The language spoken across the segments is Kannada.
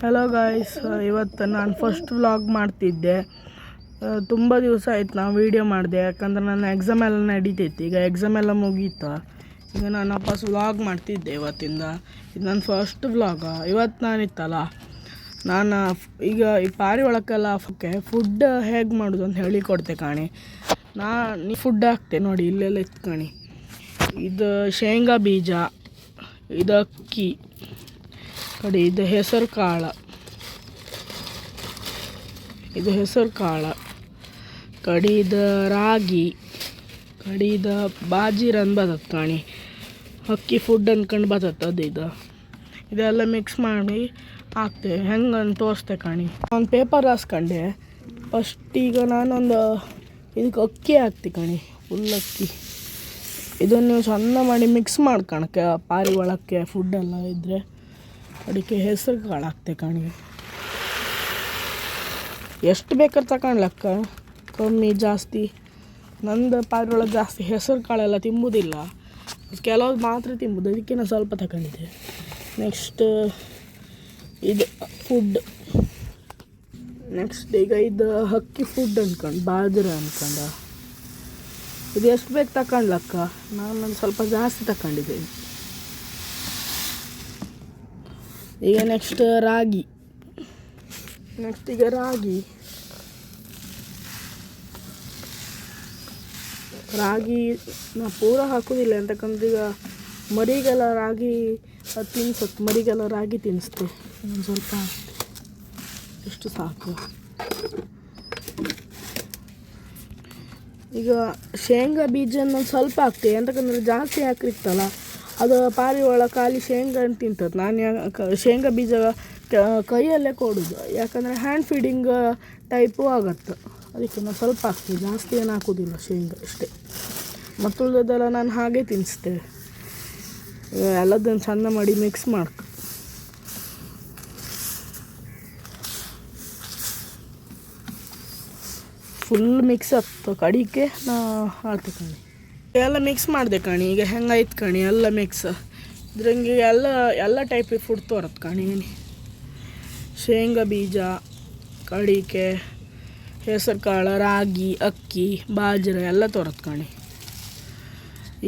ಹಲೋ ಗಾಯ್ಸ್, ಇವತ್ತು ನಾನು ಫಸ್ಟ್ ವ್ಲಾಗ್ ಮಾಡ್ತಿದ್ದೆ. ತುಂಬ ದಿವಸ ಆಯ್ತು ನಾವು ವೀಡಿಯೋ ಮಾಡಿದೆ, ಯಾಕಂದ್ರೆ ನನ್ನ ಎಕ್ಸಾಮ್ ಎಲ್ಲ ನಡೀತೈತಿ. ಈಗ ಎಕ್ಸಾಮ್ ಎಲ್ಲ ಮುಗೀತು. ಈಗ ನಾನು ವಾಪಸ್ ವ್ಲಾಗ್ ಮಾಡ್ತಿದ್ದೆ ಇವತ್ತಿಂದ. ಇದು ನನ್ನ ಫಸ್ಟ್ ವ್ಲಾಗ. ಇವತ್ತು ನಾನಿತ್ತಲ್ಲ, ನಾನು ಈಗ ಈ ಪಾರಿವಾಳಕ್ಕೆಲ್ಲ ಫುಡ್ ಹೇಗೆ ಮಾಡೋದು ಅಂತ ಹೇಳಿಕೊಡ್ತೆ ಕಾಣಿ. ನೀ ಫುಡ್ ಹಾಕ್ತೆ ನೋಡಿ, ಇಲ್ಲೆಲ್ಲ ಇತ್ತು ಕಾಣಿ. ಇದು ಶೇಂಗಾ ಬೀಜ, ಇದು ಅಕ್ಕಿ ಕಡಿ, ಇದು ಹೆಸರು ಕಾಳು, ಕಡಿ ಇದು ರಾಗಿ, ಕಡಿ ಇದು ಬಾಜಿರನ್ ಬರ್ತದೆ ಕಾಣಿ. ಅಕ್ಕಿ ಫುಡ್ ಅಂದ್ಕೊಂಡು ಬರ್ತದೆ ಇದೆಲ್ಲ ಮಿಕ್ಸ್ ಮಾಡಿ ಹಾಕ್ತೆ. ಹೆಂಗೆ ಅಂತ ತೋರಿಸ್ತೆ ಕಾಣಿ. ಒಂದು ಪೇಪರ್ ಹಾಸ್ಕೊಂಡೆ ಫಸ್ಟ್. ಈಗ ನಾನೊಂದು ಇದಕ್ಕೆ ಅಕ್ಕಿ ಹಾಕ್ತೆ ಕಾಣಿ, ಫುಲ್ ಅಕ್ಕಿ. ಇದನ್ನು ನೀವು ಸಣ್ಣ ಮಾಡಿ ಮಿಕ್ಸ್ ಮಾಡ್ಕೊಳಕ್ಕೆ ಪಾರಿವಾಳಕ್ಕೆ ಫುಡ್ಡೆಲ್ಲ ಇದ್ದರೆ. ಅದಕ್ಕೆ ಹೆಸರು ಕಾಳು ಹಾಕ್ತೆ ಕಾಣಿ. ಎಷ್ಟು ಬೇಕಾದ್ರೆ ತಗೊಳ್ಲಕ್ಕ, ಕಮ್ಮಿ ಜಾಸ್ತಿ. ನಂದು ಪಾರಿವಾಳ ಜಾಸ್ತಿ ಹೆಸರು ಕಾಳೆಲ್ಲ ತಿಂಬುದಿಲ್ಲ, ಕೆಲವ್ರು ಮಾತ್ರ ತಿಂಬುದು, ಅದಕ್ಕೆ ನಾನು ಸ್ವಲ್ಪ ತಗೊಂಡಿದ್ದೆ. ನೆಕ್ಸ್ಟ್ ಇದು ಫುಡ್. ನೆಕ್ಸ್ಟ್ ಈಗ ಇದು ಅಕ್ಕಿ ಫುಡ್ ಅಂದ್ಕೊಂಡು ಬಾಜ್ರ ಅಂದ್ಕೊಂಡು ಇದು ಎಷ್ಟು ಬೇಕು ತಗೊಳ್ಲಕ್ಕ, ನಾನು ಸ್ವಲ್ಪ ಜಾಸ್ತಿ ತಗೊಂಡಿದ್ದೇನೆ. ಈಗ ನೆಕ್ಸ್ಟ್ ರಾಗಿ. ಈಗ ರಾಗಿ ನಾ ಪೂರ ಹಾಕೋದಿಲ್ಲ, ಅಂತಕ್ಕಂದ್ರೆ ಈಗ ಮರಿಗೆಲ್ಲ ರಾಗಿ ತಿನ್ಸತ್ತೆ. ಮರಿಗೆಲ್ಲ ರಾಗಿ ತಿನ್ನಿಸ್ತೆ. ಒಂದು ಸ್ವಲ್ಪ ಎಷ್ಟು ಸಾಕು. ಈಗ ಶೇಂಗಾ ಬೀಜನ ಸ್ವಲ್ಪ ಹಾಕ್ತೆ, ಅಂತಕ್ಕಂದ್ರೆ ಜಾಸ್ತಿ ಹಾಕಿರ್ತಲ್ಲ ಅದು ಪಾರಿವಾಳ ಖಾಲಿ ಶೇಂಗಾ ಅಂತ ತಿಂತದೆ. ನಾನು ಶೇಂಗಾ ಬೀಜ ಕೈಯಲ್ಲೇ ಕೊಡೋದು, ಯಾಕಂದರೆ ಹ್ಯಾಂಡ್ ಫೀಡಿಂಗ್ ಟೈಪು ಆಗತ್ತೆ. ಅದಕ್ಕೆ ನಾನು ಸ್ವಲ್ಪ ಹಾಕ್ತೀನಿ, ಜಾಸ್ತಿ ಏನು ಹಾಕೋದಿಲ್ಲ, ಶೇಂಗಾ ಅಷ್ಟೇ. ಮತ್ತುಳಿದೆಲ್ಲ ನಾನು ಹಾಗೆ ತಿನ್ನಿಸ್ತೇವೆ. ಎಲ್ಲದನ್ನು ಚೆಂದ ಮಾಡಿ ಮಿಕ್ಸ್ ಮಾಡ್ಕೊ. ಫುಲ್ ಮಿಕ್ಸ್ ಆಗ್ತು ಕಡಿಕೆ ನಾ ಹಾಕ್ತೆ ಕಣಿ. ಎಲ್ಲ ಮಿಕ್ಸ್ ಮಾಡಿದೆ ಕಣಿ. ಈಗ ಹೆಂಗಾಯ್ತು ಕಣಿ ಎಲ್ಲ ಮಿಕ್ಸ್. ಇದ್ರಂಗೆ ಎಲ್ಲ ಟೈಪಿಗೆ ಫುಡ್ ತೋರತ್ತೆ ಕಣಿ. ಶೇಂಗಾ ಬೀಜ, ಕಡಿಕೆ, ಹೆಸರು ಕಾಳು, ರಾಗಿ, ಅಕ್ಕಿ, ಬಾಜ್ರ ಎಲ್ಲ ತೋರತ್ತೆ ಕಣಿ.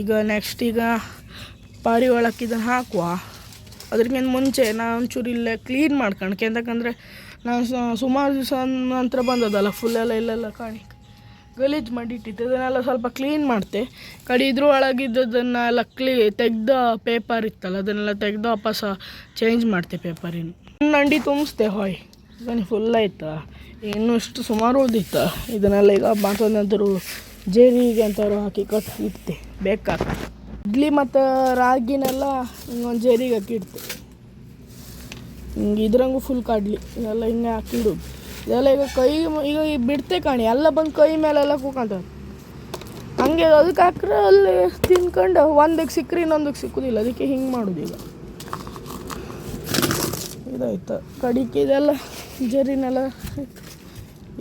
ಈಗ ನೆಕ್ಸ್ಟ್ ಈಗ ಪಾರಿವಾಳಕ್ಕೆ ಇದನ್ನು ಹಾಕುವ. ಅದ್ರಿಗಿಂತ ಮುಂಚೆ ನಾನು ಒಂಚೂರು ಇಲ್ಲೇ ಕ್ಲೀನ್ ಮಾಡ್ಕೊಳಕ್ಕೆ, ಅಂತಕ್ಕಂದರೆ ನಾನು ಸುಮಾರು ದಿವಸ ನಂತರ ಬಂದದಲ್ಲ, ಫುಲ್ಲೆಲ್ಲ ಇಲ್ಲೆಲ್ಲ ಕಾಣಿ ಗಲೀಜು ಮಾಡಿಟ್ಟಿತ್ತು. ಅದನ್ನೆಲ್ಲ ಸ್ವಲ್ಪ ಕ್ಲೀನ್ ಮಾಡ್ತೆ. ಇದ್ರ ಒಳಗಿದ್ದದನ್ನೆಲ್ಲ ತೆಗ್ದ ಪೇಪರ್ ಇತ್ತಲ್ಲ, ಅದನ್ನೆಲ್ಲ ತೆಗ್ದು ವಾಪಸ್ ಚೇಂಜ್ ಮಾಡ್ತೆ ಪೇಪರಿನ. ಅಂಡಿ ತುಂಬಿಸ್ತೆ. ಹೊಯ್ ಬನ್ನಿ ಫುಲ್ ಆಯ್ತಾ. ಇನ್ನೂ ಇಷ್ಟು ಸುಮಾರು ಉಳಿದಿತ್ತು. ಇದನ್ನೆಲ್ಲ ಈಗ ಮತ್ತೊಂದಂತರೂ ಜೇರಿಗೆ ಅಂತವ್ರು ಹಾಕಿ ಕಟ್ಟಿಡ್ತೆ, ಬೇಕಾಗ್ತದೆ. ಇಡ್ಲಿ ಮತ್ತು ರಾಗಿನೆಲ್ಲ ಹಿಂಗೊಂದು ಜೇರಿಗೆ ಹಾಕಿಡ್ತೆ. ಹಿಂಗೆ ಇದ್ರಂಗೂ ಫುಲ್ ಕಡ್ಲಿ ಇದೆಲ್ಲ ಹಿಂಗೆ ಹಾಕಿಡೋದು. ಇದೆಲ್ಲ ಈಗ ಬಿಡ್ತೆ ಕಾಣಿ, ಎಲ್ಲ ಬಂದು ಕೈ ಮೇಲೆಲ್ಲ ಕೂಕಂತವೆ. ಹಂಗೆ ಅದಕ್ಕೆ ಹಾಕ್ರೆ ಅಲ್ಲಿ ತಿನ್ಕೊಂಡು ಒಂದಕ್ಕೆ ಸಿಕ್ಕರೆ ಇನ್ನೊಂದಕ್ಕೆ ಸಿಕ್ಕುದಿಲ್ಲ, ಅದಕ್ಕೆ ಹಿಂಗೆ ಮಾಡೋದು. ಈಗ ಇದಾಯ್ತು ಕಡಿಕೆ. ಇದೆಲ್ಲ ಜರಿನೆಲ್ಲ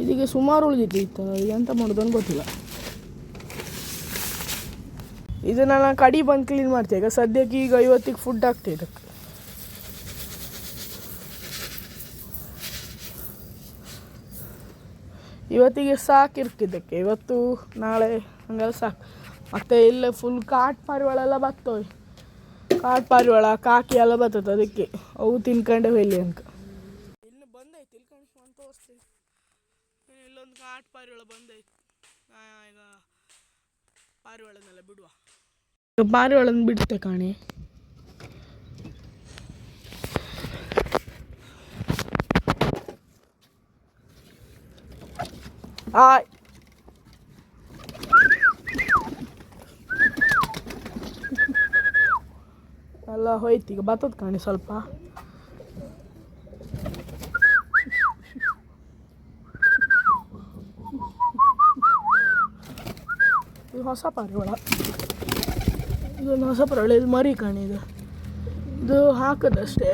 ಇದೀಗ ಸುಮಾರು ಉಳಿದಿತ್ತು. ಈಗ ಎಂತ ಮಾಡೋದು ಅಂತ ಗೊತ್ತಿಲ್ಲ. ಇದನ್ನೆಲ್ಲ ಕಡಿ ಬಂದು ಕ್ಲೀನ್ ಮಾಡ್ತೇವೆ. ಈಗ ಸದ್ಯಕ್ಕೆ ಈಗ 50ಗೆ ಫುಡ್ ಹಾಕ್ತೆ ಇದಕ್ಕೆ. ಇವತ್ತಿಗೆ ಸಾಕಿರ್ತಿದ್ದಕ್ಕೆ, ಇವತ್ತು ನಾಳೆ ಹಂಗೆಲ್ಲ ಸಾಕು. ಮತ್ತು ಇಲ್ಲೇ ಫುಲ್ ಕಾಡು ಪಾರಿವಾಳ ಎಲ್ಲ ಬರ್ತವೆ. ಕಾಡು ಪಾರಿವಾಳ, ಕಾಕಿ ಎಲ್ಲ ಬರ್ತದೆ, ಅದಕ್ಕೆ ಅವು ತಿನ್ಕೊಂಡೆ ಹೋಯ್ಲಿ ಅಂತ. ಇನ್ನು ಬಂದೈತೆ ತಿಳ್ಕೊಂಡು ಅಂತ ತೋರಿಸ್ತೀವಿ. ಇಲ್ಲೊಂದು ಕಾಡು ಪಾರಿವಾಳ ಬಂದೈತೆ. ಈಗ ಪಾರಿವಾಳನೆಲ್ಲ ಬಿಡುವ. ಈಗ ಪಾರಿವಾಳನ ಬಿಡ್ತೆ ಕಾಣಿ. ಎಲ್ಲ ಹೋಯ್ತು. ಈಗ ಬರ್ತದೆ ಕಾಣಿ ಸ್ವಲ್ಪ. ಇದು ಹೊಸ ಪಾರಿವಾಳ. ಇದೊಂದು ಹೊಸ ಪಾರಿವಾಳ. ಇದು ಮರಿ ಕಾಣಿ. ಇದು ಹಾಕೋದಷ್ಟೇ.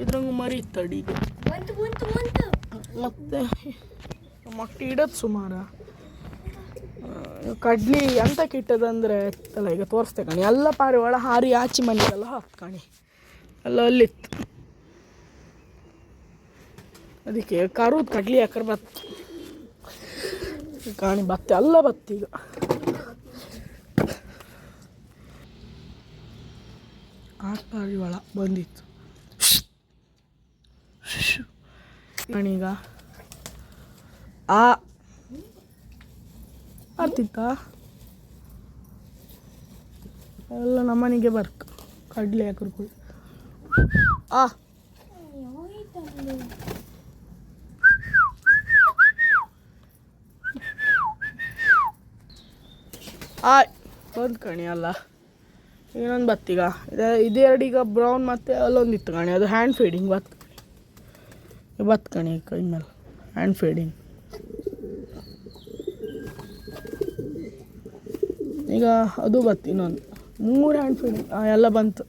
ಇದ್ರಂಗೂ ಮರಿ ಇತ್ತಡಿ. ಈಗ ಮತ್ತೆ ಮೊಟ್ಟೆ ಇಡೋದು ಸುಮಾರು. ಕಡ್ಲಿ ಎಂತಕ್ಕೆ ಇಟ್ಟದಂದರೆ ಅಲ್ಲ, ಈಗ ತೋರಿಸ್ತೆ ಕಣಿ. ಎಲ್ಲ ಪಾರಿವಾಳ ಹಾರಿ ಆಚೆ ಮನೆಗೆಲ್ಲ ಹಾಕ್ತಾಣಿ. ಎಲ್ಲ ಅಲ್ಲಿತ್ತು. ಅದಕ್ಕೆ ಕರುದು ಕಡ್ಲಿ ಹಾಕರ್ ಬತ್ತು ಕಾಣಿ ಬತ್ತೆ ಎಲ್ಲ ಬತ್ತೀಗ ಆಟಾಡಿ ಒಳ ಬಂದಿತ್ತು ನಾನೀಗ ಆಗ್ತಿತ್ತ ಎಲ್ಲ ನಮ್ಮನೆಗೆ ಬರ್ಕ ಕಡ್ಲೆ ಹಾಕರ್ಕೊಳ್ಳಿ ಬಂದು ಕಣಿ ಅಲ್ಲ ಇನ್ನೊಂದು ಬತ್ತೀಗ ಇದೆರಡು ಈಗ ಬ್ರೌನ್ ಮತ್ತು ಅಲ್ಲೊಂದಿತ್ತು ಕಣಿ ಅದು ಹ್ಯಾಂಡ್ ಫೀಡಿಂಗ್ ಬತ್ತು ಕಣಿ ಕೈ ಮೇಲೆ ಹ್ಯಾಂಡ್ ಫೀಡಿಂಗ್ ಈಗ ಅದು ಬತ್ತು ಇನ್ನೊಂದು 3 ಹ್ಯಾಂಡ್ ಫೀಡಿಂಗ್ ಎಲ್ಲ ಬಂತು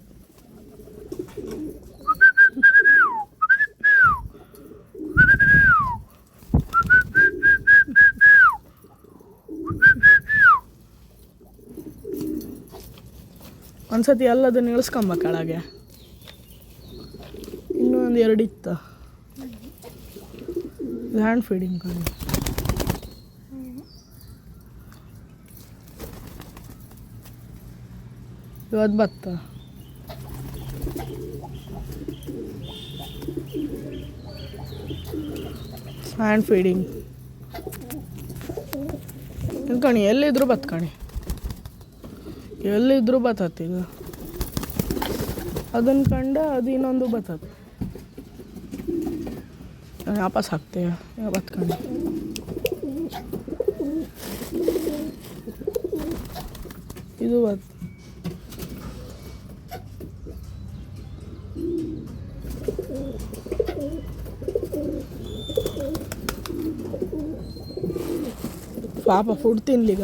ಒಂದ್ಸತಿ ಎಲ್ಲದನ್ನು ಇಳಿಸ್ಕೊಂಬ ಕೆಳಗೆ ಇನ್ನೂ ಒಂದು 2 ಇತ್ತು ಹ್ಯಾಂಡ್ ಫೀಡಿಂಗ್ ಕಣಿ ಇವತ್ತು ಬತ್ತ ಹ್ಯಾಂಡ್ ಫೀಡಿಂಗ್ ಕಣಿ ಎಲ್ಲಿದ್ರು ಬತ್ ಕಣಿ ಎಲ್ಲಿದ್ರು ಬತ್ತತ್ ಈಗ ಅದನ್ನು ಕಂಡ ಅದು ಇನ್ನೊಂದು ಬತ್ತತ್ ವಾಪಸ್ ಹಾಕ್ತೇವೆ ಈಗ ಬತ್ಕಂಡು ಇದು ಬತ್ ಪಾಪ ಫುಡ್ ತಿನ್ಲಿಗ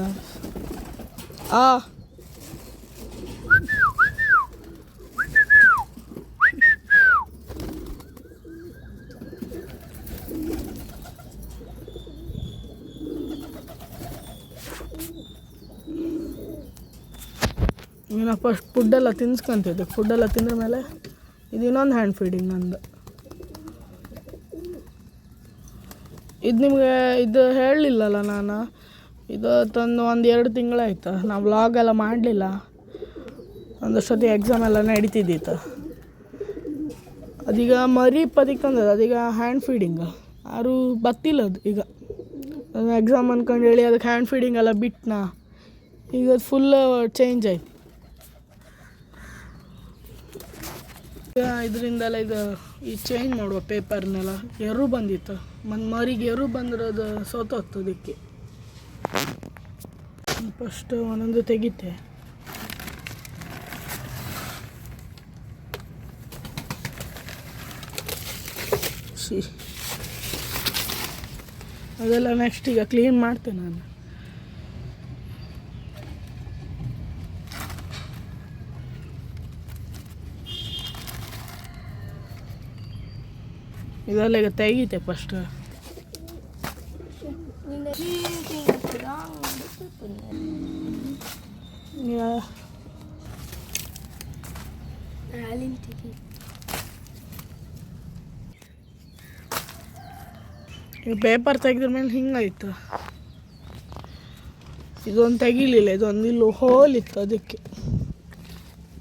ನೀನು ಫಸ್ಟ್ ಫುಡ್ಡೆಲ್ಲ ತಿನ್ಸ್ಕೊಂತಿದ್ದೆ ಫುಡ್ಡೆಲ್ಲ ತಿಂದ್ರ ಮೇಲೆ ಇದು ಇನ್ನೊಂದು ಹ್ಯಾಂಡ್ ಫೀಡಿಂಗ್ ನಂದು ಇದು ನಿಮಗೆ ಇದು ಹೇಳಲಿಲ್ಲಲ್ಲ ನಾನು ಇದು ತಂದು 1-2 ತಿಂಗಳಾಯ್ತು ನಾವು ವ್ಲಾಗ್ ಎಲ್ಲ ಮಾಡಲಿಲ್ಲ ಒಂದಷ್ಟೊತ್ತಿ ಎಕ್ಸಾಮ್ ಎಲ್ಲ ನಡೀತಿದ್ದಿತ್ತು ಅದೀಗ ಮರಿ ತಂದದ್ದು ಅದೀಗ ಹ್ಯಾಂಡ್ ಫೀಡಿಂಗ್ ಯಾರು ಬತ್ತಿಲ್ಲ ಅದು ಈಗ ಎಕ್ಸಾಮ್ ಅಂದ್ಕೊಂಡು ಹೇಳಿ ಅದಕ್ಕೆ ಹ್ಯಾಂಡ್ ಫೀಡಿಂಗ್ ಎಲ್ಲ ಬಿಟ್ಟನಾ ಈಗ ಫುಲ್ ಚೇಂಜ್ ಆಯ್ತು ಇದರಿಂದೆಲ್ಲ ಇದು ಈ ಚೇಂಜ್ ಮಾಡುವ ಪೇಪರ್ನೆಲ್ಲ ಎರು ಬಂದಿತ್ತು ಮರಿಗೆ ಎರು ಬಂದ್ರೆ ಅದು ಸೋತೋಗ್ತದಕ್ಕೆ ಫಸ್ಟ್ ಒಂದೊಂದು ತೆಗಿತೆ ಅದೆಲ್ಲ ನೆಕ್ಸ್ಟ್ ಈಗ ಕ್ಲೀನ್ ಮಾಡ್ತೇನೆ ನಾನು ಇದೆಲ್ಲ ಈಗ ತೆಗೀತೆ ಫಸ್ಟ್ ಈಗ ಪೇಪರ್ ತೆಗೆದ್ರ ಮೇಲೆ ಹಿಂಗಾಯ್ತು ಇದೊಂದು ತೆಗಿಲಿಲ್ಲ ಇದೊಂದು ಇಲ್ಲೂ ಹೋಲ್ ಇತ್ತು ಅದಕ್ಕೆ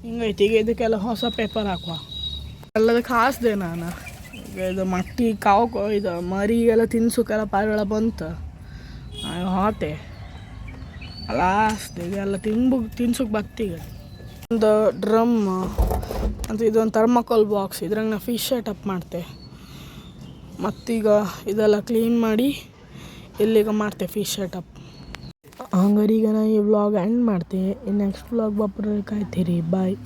ಹಿಂಗಾಯ್ತು ಈಗ ಇದಕ್ಕೆಲ್ಲ ಹೊಸ ಪೇಪರ್ ಹಾಕುವ ಎಲ್ಲದಕ್ಕೆ ಹಾಸ್ದೆ ನಾನು ಈಗ ಇದು ಮಟ್ಟಿ ಕಾವು ಇದು ಮರಿಗೆಲ್ಲ ತಿನ್ಸೋಕ್ಕೆಲ್ಲ ಪಾರಿವಾಳ ಬಂತು ಹಾತೆ ಅಲ್ಲ ಹಾಸ್ದೆ ಇದೆಲ್ಲ ತಿನ್ಸೋಕೆ ಬತ್ತೀಗ ಒಂದು ಡ್ರಮ್ ಅಂತ ಇದೊಂದು ಥರ್ಮಕೋಲ್ ಬಾಕ್ಸ್ ಇದ್ರಾಗ ನಾ ಫಿಶ್ ಸೆಟಪ್ ಮಾಡ್ತೆ ಮತ್ತೀಗ ಇದೆಲ್ಲ ಕ್ಲೀನ್ ಮಾಡಿ ಇಲ್ಲಿಗ ಮಾಡ್ತೆ ಫಿಶ್ ಸೆಟಪ್ ಹಂಗಾರೀಗ ನಾ ಈ ವ್ಲಾಗ್ ಎಂಡ್ ಮಾಡ್ತೆ ನೆಕ್ಸ್ಟ್ ವ್ಲಾಗ್ ಬಪ್ಪರ ಕಾಯ್ತೀರಿ ಬಾಯ್